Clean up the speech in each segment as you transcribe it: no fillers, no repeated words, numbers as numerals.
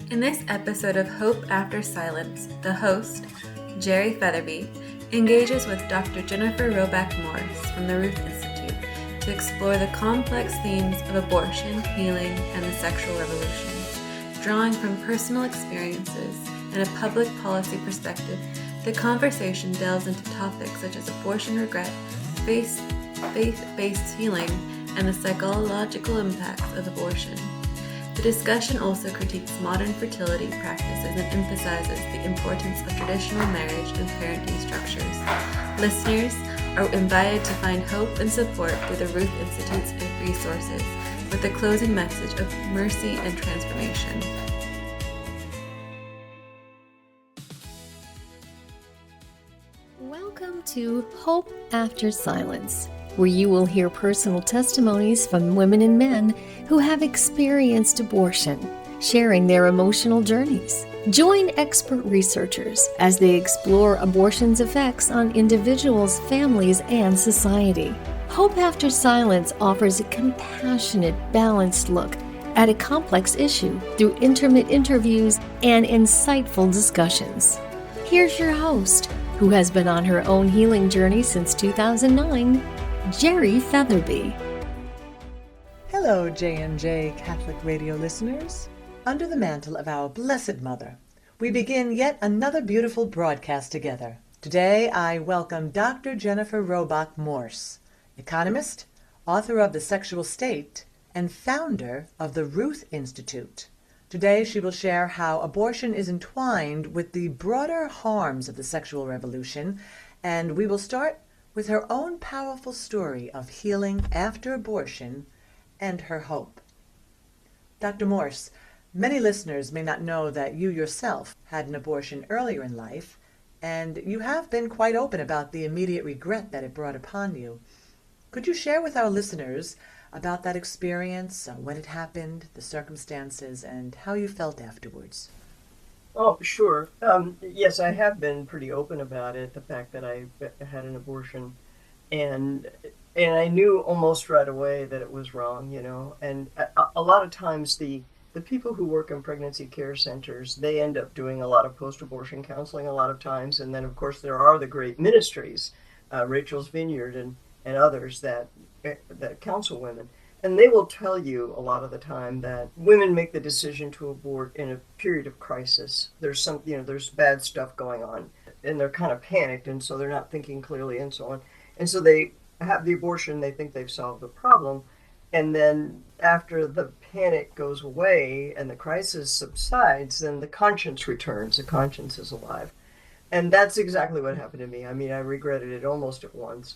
In this episode of Hope After Silence, the host, Geri Featherby, engages with Dr. Jennifer Roback Morse from the Ruth Institute to explore the complex themes of abortion, healing, and the sexual revolution. Drawing from personal experiences and a public policy perspective, the conversation delves into topics such as abortion regret, faith-based healing, and the psychological impacts of abortion. The discussion also critiques modern fertility practices and emphasizes the importance of traditional marriage and parenting structures. Listeners are invited to find hope and support through the Ruth Institute's resources, with the closing message of mercy and transformation. Welcome to Hope After Silence, where you will hear personal testimonies from women and men who have experienced abortion, sharing their emotional journeys. Join expert researchers as they explore abortion's effects on individuals, families, and society. Hope After Silence offers a compassionate, balanced look at a complex issue through intimate interviews and insightful discussions. Here's your host, who has been on her own healing journey since 2009, Geri Featherby. Hello, J&J Catholic Radio listeners. Under the mantle of our Blessed Mother, we begin yet another beautiful broadcast together. Today, I welcome Dr. Jennifer Roback Morse, economist, author of The Sexual State, and founder of the Ruth Institute. Today, she will share how abortion is entwined with the broader harms of the sexual revolution, and we will start with her own powerful story of healing after abortion and her hope. Dr. Morse, many listeners may not know that you yourself had an abortion earlier in life, and you have been quite open about the immediate regret that it brought upon you. Could you share with our listeners about that experience, when it happened, the circumstances, and how you felt afterwards? Oh, sure. Yes, I have been pretty open about it, the fact that I had an abortion. And I knew almost right away that it was wrong, And a lot of times the people who work in pregnancy care centers, they end up doing a lot of post-abortion counseling a lot of times. And then, of course, there are the great ministries, Rachel's Vineyard and others that counsel women. And they will tell you a lot of the time that women make the decision to abort in a period of crisis. There's there's bad stuff going on, and they're kind of panicked, and so they're not thinking clearly and so on. And so they have the abortion, they think they've solved the problem. And then after the panic goes away and the crisis subsides, then the conscience returns. The conscience is alive. And that's exactly what happened to me. I mean, I regretted it almost at once.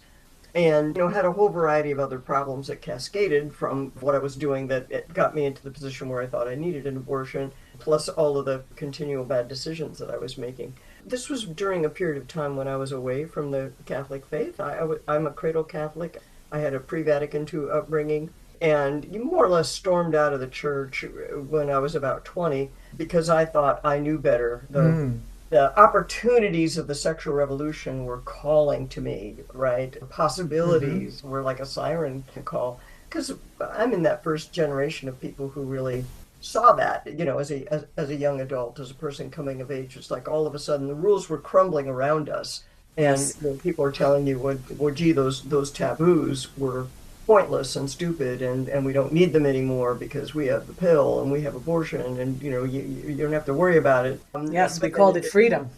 And, had a whole variety of other problems that cascaded from what I was doing that it got me into the position where I thought I needed an abortion, plus all of the continual bad decisions that I was making. This was during a period of time when I was away from the Catholic faith. I'm a cradle Catholic. I had a pre-Vatican II upbringing, and you more or less stormed out of the church when I was about 20 because I thought I knew better. The opportunities of the sexual revolution were calling to me, right? The possibilities were like a siren call, because I'm in that first generation of people who really saw that, as a young adult, as a person coming of age. It's like all of a sudden the rules were crumbling around us, and people are telling you, well, gee, those taboos were pointless and stupid, and we don't need them anymore because we have the pill and we have abortion, and you don't have to worry about it. Yes, we called it freedom.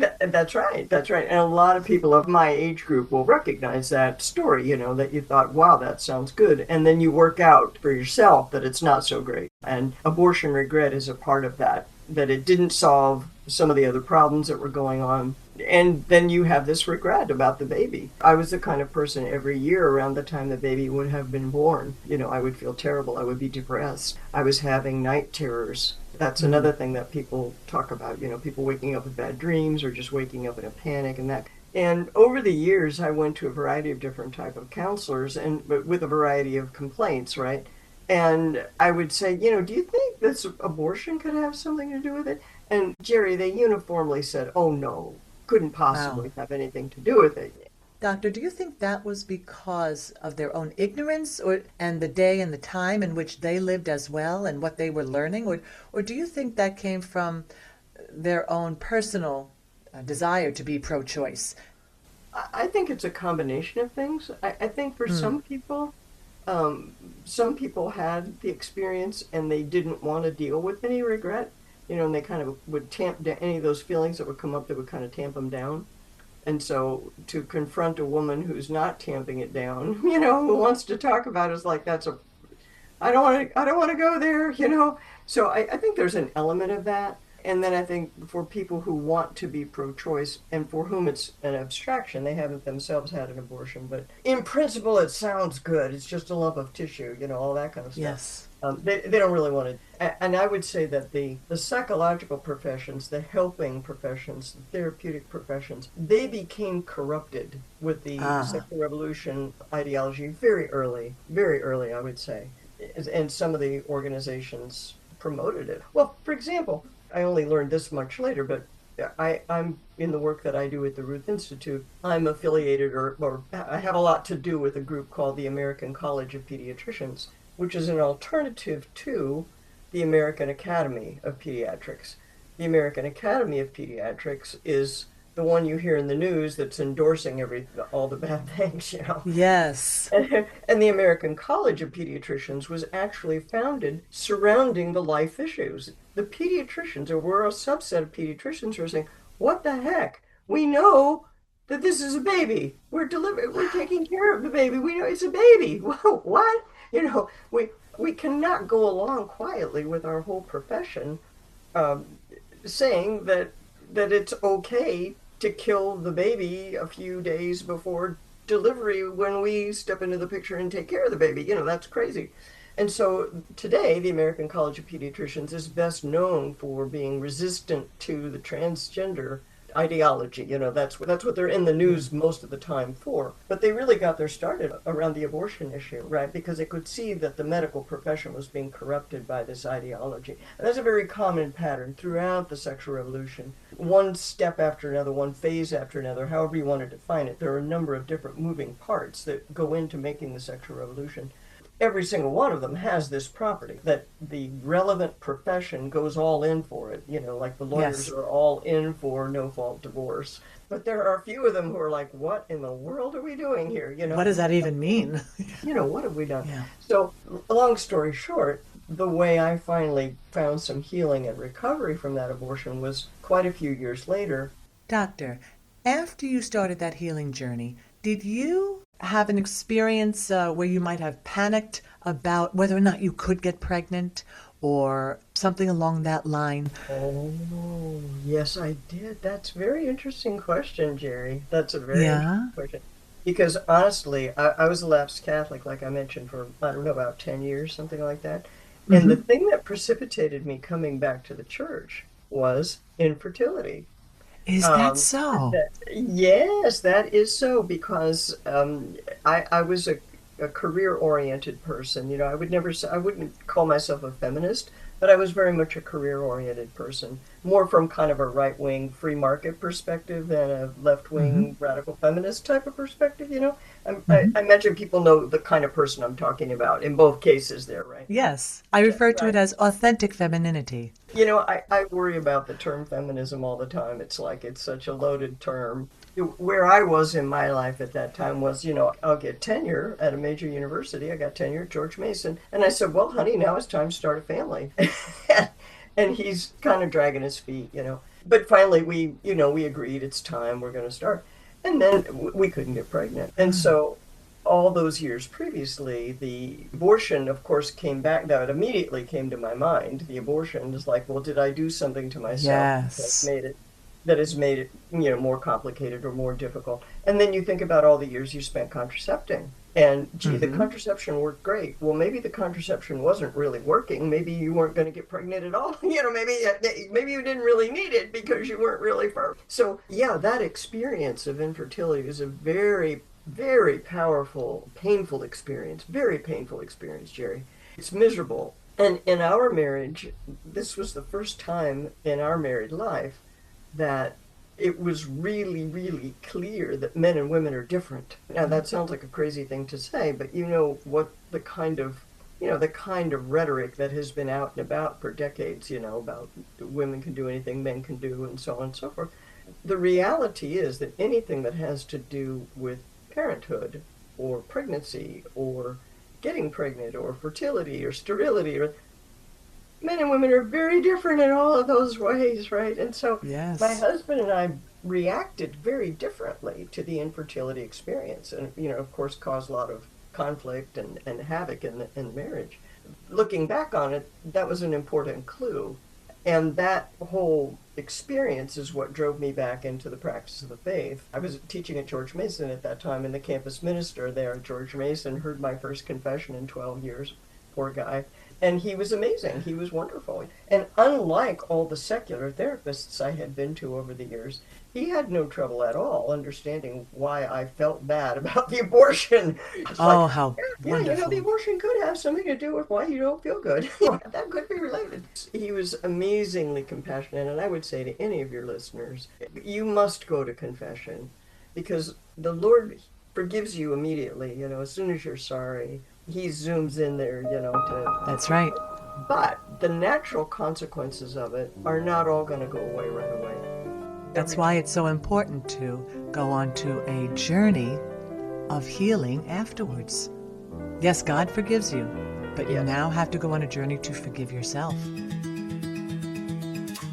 That's right. And a lot of people of my age group will recognize that story, that you thought, wow, that sounds good. And then you work out for yourself that it's not so great. And abortion regret is a part of that it didn't solve some of the other problems that were going on. And then you have this regret about the baby. I was the kind of person every year around the time the baby would have been born, I would feel terrible. I would be depressed. I was having night terrors. That's another thing that people talk about, people waking up with bad dreams or just waking up in a panic and that. And over the years, I went to a variety of different type of counselors but with a variety of complaints, right? And I would say, do you think this abortion could have something to do with it? And Geri, they uniformly said, oh no, couldn't possibly have anything to do with it. Doctor, do you think that was because of their own ignorance and the day and the time in which they lived as well and what they were learning? Or do you think that came from their own personal desire to be pro-choice? I think it's a combination of things. I think for some people had the experience and they didn't want to deal with any regret, and they kind of would tamp down any of those feelings that would come up, that would kind of tamp them down. And so to confront a woman who's not tamping it down, who wants to talk about it, is like, I don't want to go there. So I think there's an element of that. And then I think for people who want to be pro-choice and for whom it's an abstraction, they haven't themselves had an abortion, but in principle it sounds good. It's just a lump of tissue, all that kind of stuff. Yes. They don't really want to. And I would say that the psychological professions, the helping professions, the therapeutic professions, they became corrupted with the sexual revolution ideology very early, I would say. And some of the organizations promoted it. Well, for example, I only learned this much later, but I'm in the work that I do at the Ruth Institute. I'm affiliated or I have a lot to do with a group called the American College of Pediatricians, which is an alternative to the American Academy of Pediatrics. The American Academy of Pediatrics is the one you hear in the news that's endorsing all the bad things, Yes. And the American College of Pediatricians was actually founded surrounding the life issues. The pediatricians, or we're a subset of pediatricians, are saying, what the heck? We know that this is a baby. We're taking care of the baby. We know it's a baby. What? We cannot go along quietly with our whole profession saying that it's okay to kill the baby a few days before delivery when we step into the picture and take care of the baby. That's crazy. And so today, the American College of Pediatricians is best known for being resistant to the transgender ideology. That's what they're in the news most of the time for. But they really got their start around the abortion issue, right? Because they could see that the medical profession was being corrupted by this ideology. And that's a very common pattern throughout the sexual revolution. One step after another, one phase after another, however you want to define it, there are a number of different moving parts that go into making the sexual revolution. Every single one of them has this property that the relevant profession goes all in for it. Like the lawyers are all in for no-fault divorce. But there are a few of them who are like, what in the world are we doing here? What does that even mean? What have we done? Yeah. So, long story short, the way I finally found some healing and recovery from that abortion was quite a few years later. Doctor, after you started that healing journey, did you have an experience where you might have panicked about whether or not you could get pregnant or something along that line? Oh, yes, I did. That's a very interesting question, Geri. That's a very interesting question. Because honestly, I was a lapsed Catholic, like I mentioned, for, I don't know, about 10 years, something like that. And the thing that precipitated me coming back to the church was infertility. Is that so? Yes, that is so, because I was a career-oriented person. I wouldn't call myself a feminist, but I was very much a career-oriented person, more from kind of a right-wing free market perspective than a left-wing radical feminist type of perspective. I imagine people know the kind of person I'm talking about in both cases there, right? Yes, I refer to it as authentic femininity. I worry about the term feminism all the time. It's like it's such a loaded term. Where I was in my life at that time was, I'll get tenure at a major university. I got tenure at George Mason. And I said, well, honey, now it's time to start a family. And he's kind of dragging his feet, But finally, we agreed it's time, we're going to start. And then we couldn't get pregnant. And so all those years previously, the abortion, of course, came back. That immediately came to my mind. The abortion is like, well, did I do something to myself that has made it, more complicated or more difficult? And then you think about all the years you spent contracepting. And, gee, the contraception worked great. Well, maybe the contraception wasn't really working. Maybe you weren't going to get pregnant at all. Maybe you didn't really need it because you weren't really firm. So, yeah, that experience of infertility is a very, very powerful, painful experience. Very painful experience, Geri. It's miserable. And in our marriage, this was the first time in our married life that it was really, really clear that men and women are different. Now, that sounds like a crazy thing to say, but you know what the kind of rhetoric that has been out and about for decades, about women can do anything men can do and so on and so forth. The reality is that anything that has to do with parenthood or pregnancy or getting pregnant or fertility or sterility, or men and women are very different in all of those ways, right? And so my Yes. husband and I reacted very differently to the infertility experience, and of course caused a lot of conflict and havoc in marriage. Looking back on it, that was an important clue. And that whole experience is what drove me back into the practice of the faith. I was teaching at George Mason at that time, and the campus minister there at George Mason heard my first confession in 12 years. Poor guy. And he was amazing. He was wonderful. And unlike all the secular therapists I had been to over the years, he had no trouble at all understanding why I felt bad about the abortion. It's Oh, like, how yeah, the wonderful. abortion could have something to do with why you don't feel good. That could be related. He was amazingly compassionate, and I would say to any of your listeners, you must go to confession because the Lord forgives you immediately, as soon as you're sorry. He zooms in there, That's right. but the natural consequences of it are not all going to go away right away. That's why it's so important to go on to a journey of healing afterwards. Yes, God forgives you, but you Yes. now have to go on a journey to forgive yourself.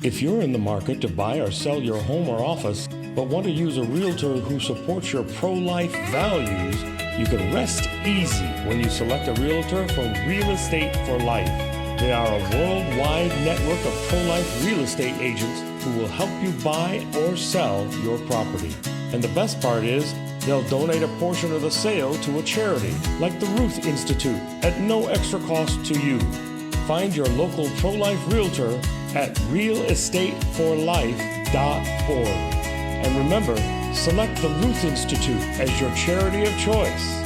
If you're in the market to buy or sell your home or office, but want to use a realtor who supports your pro-life values, you can rest easy when you select a realtor from Real Estate for Life. They are a worldwide network of pro-life real estate agents who will help you buy or sell your property. And the best part is, they'll donate a portion of the sale to a charity, like the Ruth Institute, at no extra cost to you. Find your local pro-life realtor at realestateforlife.org. And remember, select the Ruth Institute as your charity of choice.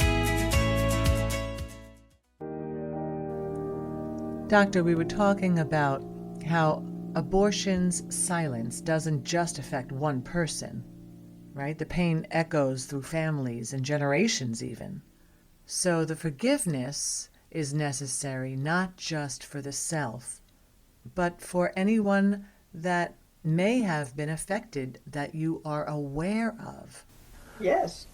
Doctor, we were talking about how abortion's silence doesn't just affect one person, right? The pain echoes through families and generations even. So the forgiveness is necessary not just for the self, but for anyone that may have been affected that you are aware of. Yes,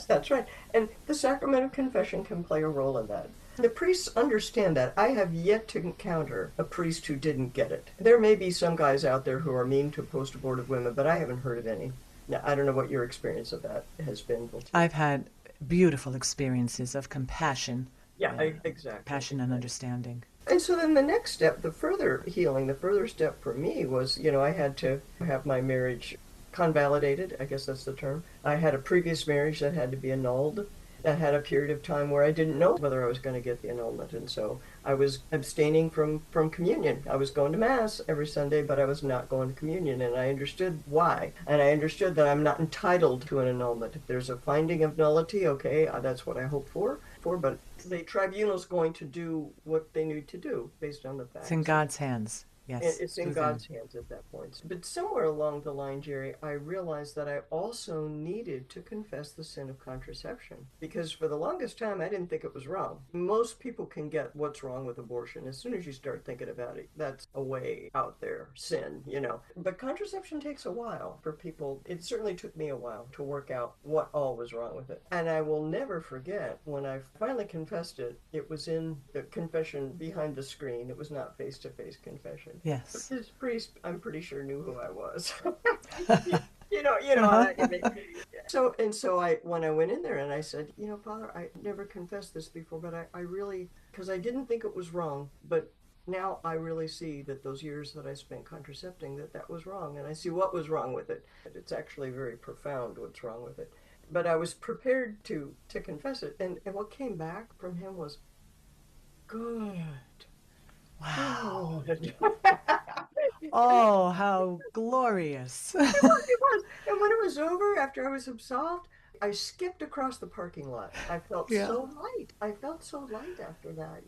that's right. And the sacrament of confession can play a role in that. The priests understand that. I have yet to encounter a priest who didn't get it. There may be some guys out there who are mean to post-abortive women, but I haven't heard of any. Now, I don't know what your experience of that has been. I've had beautiful experiences of compassion. Yeah, exactly. Passion and understanding. And so then the next step, the further healing, the further step for me was, I had to have my marriage convalidated, I guess that's the term. I had a previous marriage that had to be annulled. I had a period of time where I didn't know whether I was going to get the annulment, and so I was abstaining from communion. I was going to Mass every Sunday, but I was not going to communion, and I understood why. And I understood that I'm not entitled to an annulment. If there's a finding of nullity, okay, that's what I hope for, but the tribunal's going to do what they need to do based on the facts. It's in God's hands. Yes. It's in God's hands at that point. But somewhere along the line, Geri, I realized that I also needed to confess the sin of contraception. Because for the longest time, I didn't think it was wrong. Most people can get what's wrong with abortion. As soon as you start thinking about it, that's a way out there, sin, But contraception takes a while for people. It certainly took me a while to work out what all was wrong with it. And I will never forget when I finally confessed it, it was in the confession behind the screen. It was not face-to-face confession. Yes. This priest, I'm pretty sure, knew who I was. I mean. So when I went in there and I said, Father, I never confessed this before, but I really, because I didn't think it was wrong, but now I really see that those years that I spent contracepting, that was wrong, and I see what was wrong with it. It's actually very profound what's wrong with it. But I was prepared to confess it, and what came back from him was, good. Wow. Oh, how glorious. It was. And when it was over, after I was absolved, I skipped across the parking lot. I felt so light. I felt so light after that,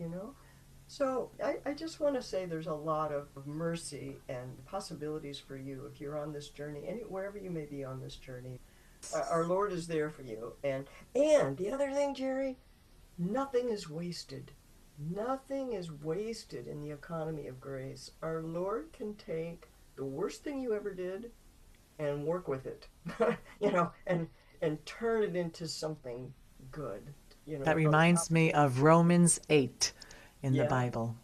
So I just want to say there's a lot of mercy and possibilities for you if you're on this journey, and wherever you may be on this journey. Our Lord is there for you. And the other thing, Geri, nothing is wasted. Nothing is wasted in the economy of grace. Our Lord can take the worst thing you ever did and work with it, and turn it into something good. That reminds me of Romans 8 in the Yeah. Bible.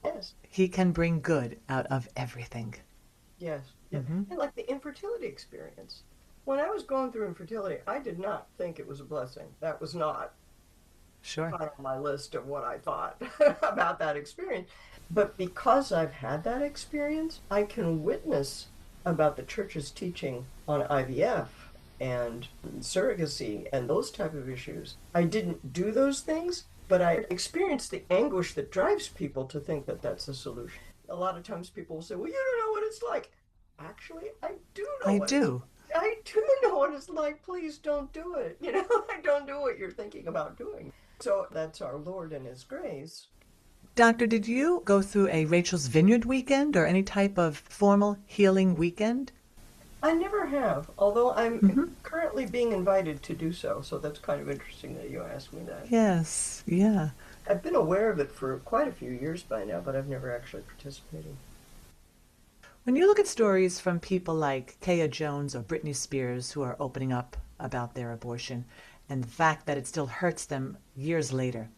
Yes. He can bring good out of everything. Yes. Yeah. Hmm. And like the infertility experience. When I was going through infertility, I did not think it was a blessing. That was not Sure. high on my list of what I thought about that experience. But because I've had that experience, I can witness about the church's teaching on IVF and surrogacy and those type of issues. I didn't do those things, but I experienced the anguish that drives people to think that that's a solution. A lot of times people will say, well, you don't know what it's like. Actually, I do know I what it's do. I do know what it's like. Please don't do it. I don't do what you're thinking about doing. So that's our Lord and His grace. Doctor, did you go through a Rachel's Vineyard weekend or any type of formal healing weekend? I never have, although I'm Hmm. currently being invited to do so. So that's kind of interesting that you asked me that. Yes, yeah. I've been aware of it for quite a few years by now, but I've never actually participated. When you look at stories from people like Kaya Jones or Britney Spears who are opening up about their abortion and the fact that it still hurts them years later,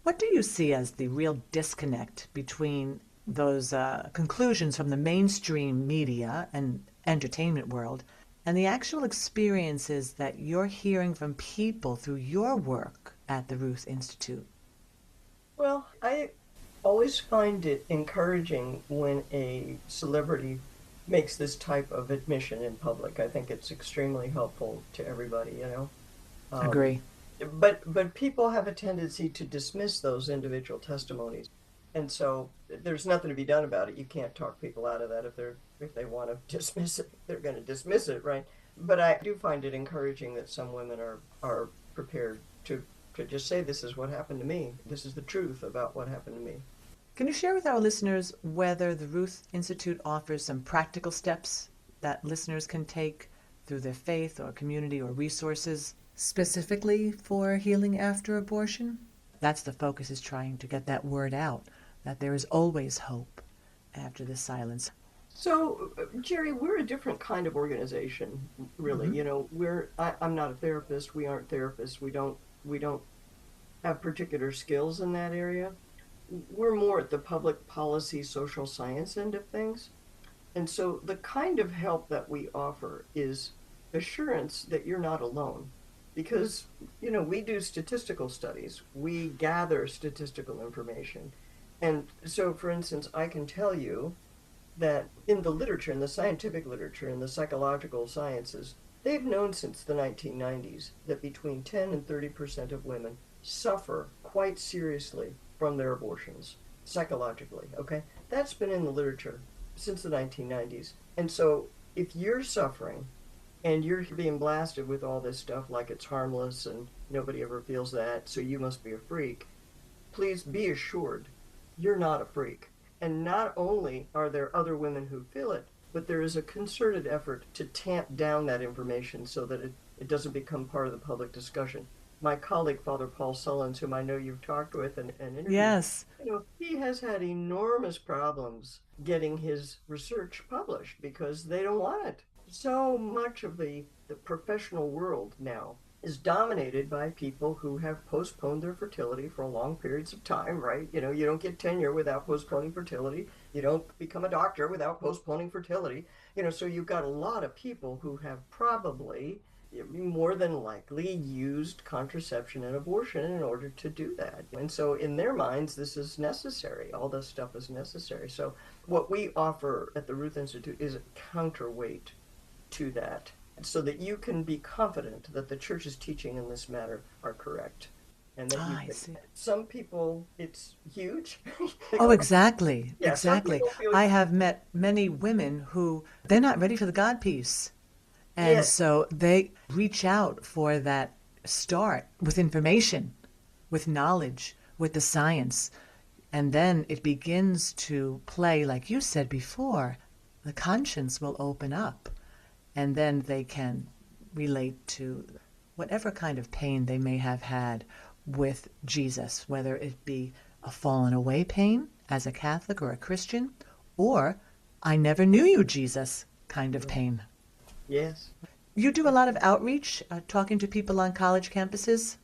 what do you see as the real disconnect between those conclusions from the mainstream media and entertainment world and the actual experiences that you're hearing from people through your work at the Ruth Institute? Well, I always find it encouraging when a celebrity makes this type of admission in public. I think it's extremely helpful to everybody. Um, Agree. but people have a tendency to dismiss those individual testimonies, and so there's nothing to be done about it. You can't talk people out of that if they want to dismiss it. They're going to dismiss it, right? But I do find it encouraging that some women are prepared to just say, this is what happened to me. This is the truth about what happened to me. Can you share with our listeners whether the Ruth Institute offers some practical steps that listeners can take through their faith or community or resources specifically for healing after abortion? That's the focus, is trying to get that word out, that there is always hope after the silence. So, Geri, we're a different kind of organization, really. Mhm. I'm not a therapist. We aren't therapists. We don't have particular skills in that area. We're more at the public policy, social science end of things. And so the kind of help that we offer is assurance that you're not alone. Because, we do statistical studies, we gather statistical information. And so, for instance, I can tell you that in the literature, in the scientific literature, in the psychological sciences, they've known since the 1990s that between 10 and 30% of women suffer quite seriously from their abortions, psychologically, okay? That's been in the literature since the 1990s. And so if you're suffering and you're being blasted with all this stuff like it's harmless and nobody ever feels that, so you must be a freak, please be assured you're not a freak. And not only are there other women who feel it, but there is a concerted effort to tamp down that information so that it doesn't become part of the public discussion. My colleague, Father Paul Sullins, whom I know you've talked with and interviewed, Yes. he has had enormous problems getting his research published because they don't want it. So much of the professional world now is dominated by people who have postponed their fertility for long periods of time, right? You don't get tenure without postponing fertility. You don't become a doctor without postponing fertility. So you've got a lot of people who have probably more than likely used contraception and abortion in order to do that. And so in their minds, this is necessary. All this stuff is necessary. So what we offer at the Ruth Institute is a counterweight to that, so that you can be confident that the church's teaching in this matter are correct. And that I see. some people, it's huge. Oh, exactly. Yeah, some Exactly. people feel, I have met many women who they're not ready for the God piece. And yes, so they reach out for that start with information, with knowledge, with the science. And then it begins to play, like you said before, the conscience will open up, and then they can relate to whatever kind of pain they may have had with Jesus, whether it be a fallen away pain as a Catholic or a Christian, or I never knew you, Jesus kind of pain. Yes. You do a lot of outreach, talking to people on college campuses?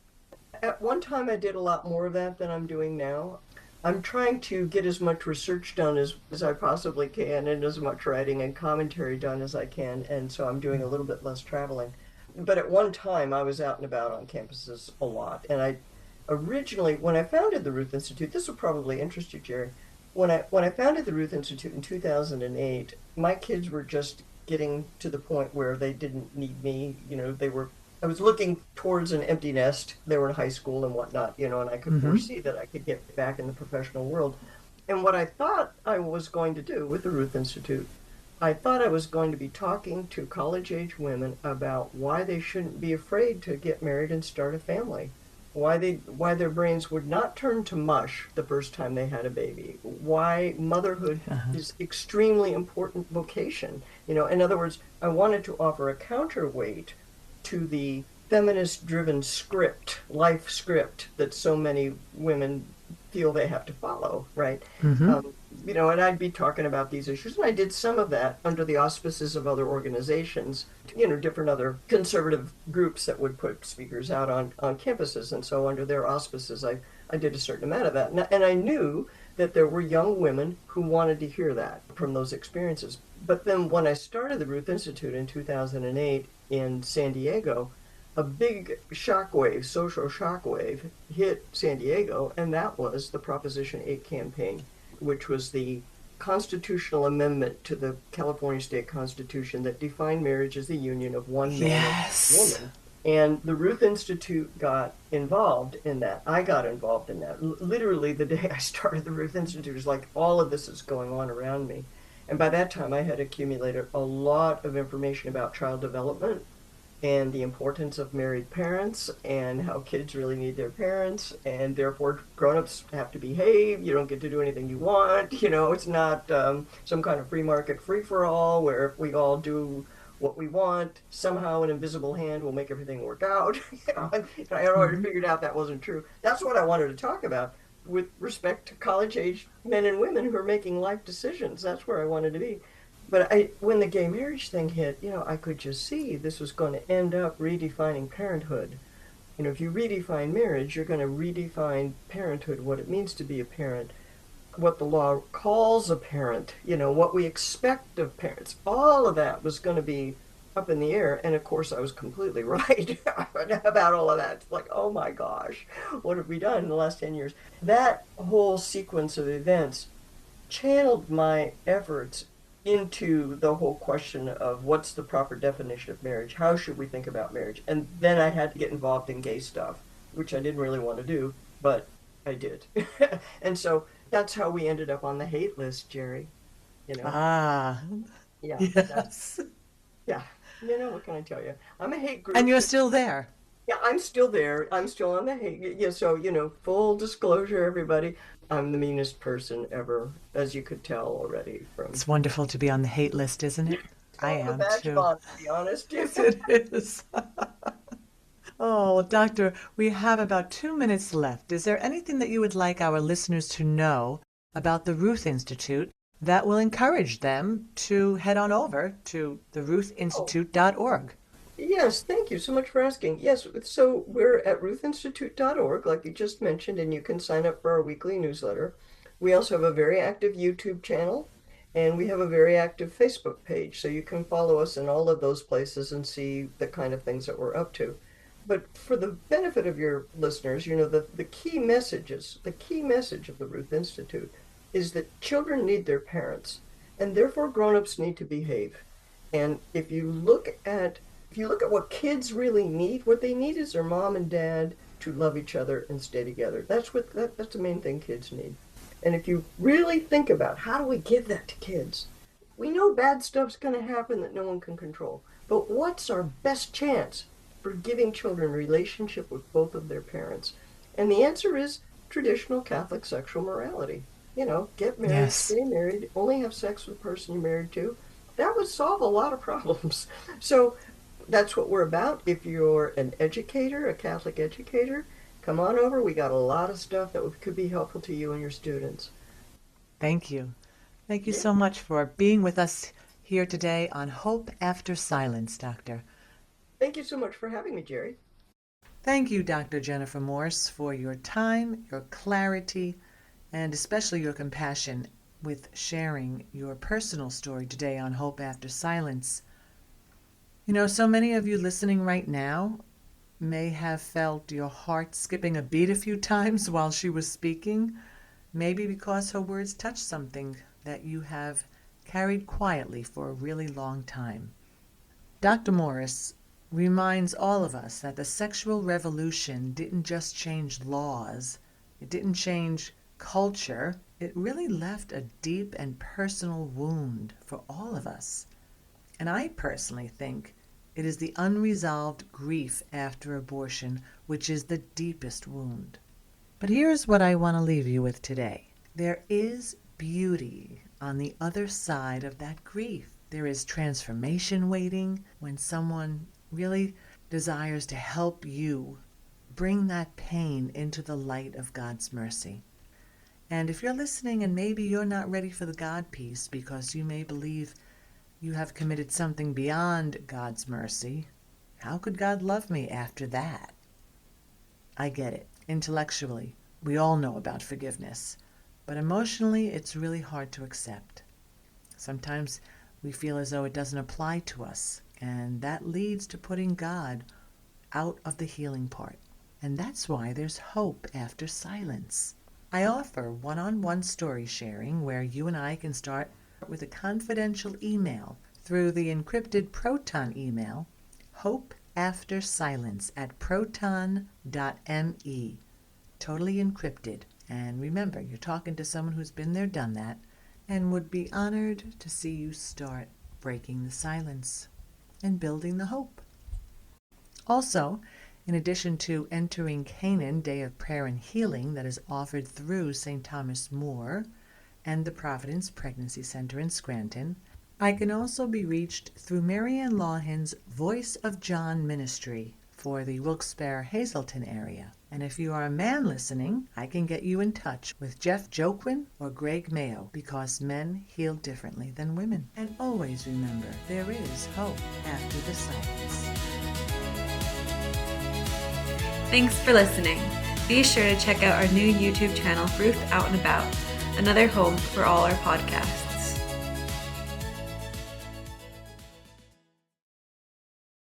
At one time, I did a lot more of that than I'm doing now. I'm trying to get as much research done as I possibly can, and as much writing and commentary done as I can, and so I'm doing a little bit less traveling. But at one time, I was out and about on campuses a lot, and I originally, when I founded the Ruth Institute, this will probably interest you, Geri. When I founded the Ruth Institute in 2008, my kids were just getting to the point where they didn't need me. I was looking towards an empty nest. They were in high school and whatnot, and I could foresee that I could get back in the professional world. And what I thought I was going to do with the Ruth Institute, I thought I was going to be talking to college-age women about why they shouldn't be afraid to get married and start a family, why their brains would not turn to mush the first time they had a baby, why motherhood is extremely important vocation. In other words, I wanted to offer a counterweight to the feminist-driven life script that so many women feel they have to follow, right? And I'd be talking about these issues, and I did some of that under the auspices of other organizations, different other conservative groups that would put speakers out on campuses, and so under their auspices, I did a certain amount of that. And I knew that there were young women who wanted to hear that from those experiences. But then when I started the Ruth Institute in 2008 in San Diego, a big social shockwave hit San Diego, and that was the Proposition 8 campaign, which was the constitutional amendment to the California state constitution that defined marriage as the union of one man and one woman. And the Ruth Institute got involved in that. I got involved in that. Literally the day I started the Ruth Institute, it was like all of this is going on around me. And by that time I had accumulated a lot of information about child development and the importance of married parents and how kids really need their parents, and therefore grown-ups have to behave. You don't get to do anything you want. It's not some kind of free market free-for-all where if we all do what we want, somehow an invisible hand will make everything work out. I had already figured out that wasn't true. That's what I wanted to talk about with respect to college-age men and women who are making life decisions. That's where I wanted to be. But when the gay marriage thing hit, I could just see this was going to end up redefining parenthood. If you redefine marriage, you're going to redefine parenthood, what it means to be a parent, what the law calls a parent, what we expect of parents. All of that was going to be up in the air. And of course, I was completely right about all of that. It's like, oh my gosh, what have we done in the last 10 years? That whole sequence of events channeled my efforts into the whole question of what's the proper definition of marriage, how should we think about marriage, and then I had to get involved in gay stuff, which I didn't really want to do, but I did. And so that's how we ended up on the hate list, Geri. Ah, Yeah. yes. Yeah. What can I tell you? I'm a hate group. And you're still there. Yeah, I'm still there. I'm still on the hate. Yeah, so, full disclosure, everybody. I'm the meanest person ever, as you could tell already from... It's wonderful to be on the hate list, isn't it? I am, too. To be honest. Yes, it is. Oh, Doctor, we have about 2 minutes left. Is there anything that you would like our listeners to know about the Ruth Institute that will encourage them to head on over to theruthinstitute.org? Yes, thank you so much for asking. Yes, so we're at ruthinstitute.org, like you just mentioned, and you can sign up for our weekly newsletter. We also have a very active YouTube channel, and we have a very active Facebook page, so you can follow us in all of those places and see the kind of things that we're up to. But for the benefit of your listeners, the key message of the Ruth Institute is that children need their parents, and therefore grown-ups need to behave. And if you look at what kids really need, what they need is their mom and dad to love each other and stay together. That's the main thing kids need. And if you really think about how do we give that to kids, we know bad stuff's going to happen that no one can control. But what's our best chance for giving children a relationship with both of their parents? And the answer is traditional Catholic sexual morality. Get married, Yes. stay married, only have sex with the person you're married to. That would solve a lot of problems. So that's what we're about. If you're an educator, a Catholic educator, come on over. We got a lot of stuff that could be helpful to you and your students. Thank you. Thank you Yeah. so much for being with us here today on Hope After Silence, Doctor. Thank you so much for having me, Geri. Thank you, Dr. Jennifer Morse, for your time, your clarity, and especially your compassion with sharing your personal story today on Hope After Silence. So many of you listening right now may have felt your heart skipping a beat a few times while she was speaking, maybe because her words touched something that you have carried quietly for a really long time. Dr. Morris reminds all of us that the sexual revolution didn't just change laws, it didn't change culture, it really left a deep and personal wound for all of us. And I personally think it is the unresolved grief after abortion which is the deepest wound. But here's what I want to leave you with today. There is beauty on the other side of that grief. There is transformation waiting when someone really desires to help you bring that pain into the light of God's mercy. And if you're listening and maybe you're not ready for the God piece because you may believe you have committed something beyond God's mercy, how could God love me after that? I get it. Intellectually, we all know about forgiveness, but emotionally, it's really hard to accept. Sometimes we feel as though it doesn't apply to us, and that leads to putting God out of the healing part. And that's why there's hope after silence. I offer one-on-one story sharing where you and I can start with a confidential email through the encrypted Proton email, hopeaftersilence@proton.me. Totally encrypted. And remember, you're talking to someone who's been there, done that, and would be honored to see you start breaking the silence and building the hope. Also, in addition to Entering Canaan Day of Prayer and Healing that is offered through St. Thomas More and the Providence Pregnancy Center in Scranton, I can also be reached through Marianne Lawhon's Voice of John Ministry for the Wilkes-Barre-Hazleton area. And if you are a man listening, I can get you in touch with Jeff Joquin or Greg Mayo because men heal differently than women. And always remember, there is hope after the silence. Thanks for listening. Be sure to check out our new YouTube channel, Ruth Out and About, another home for all our podcasts.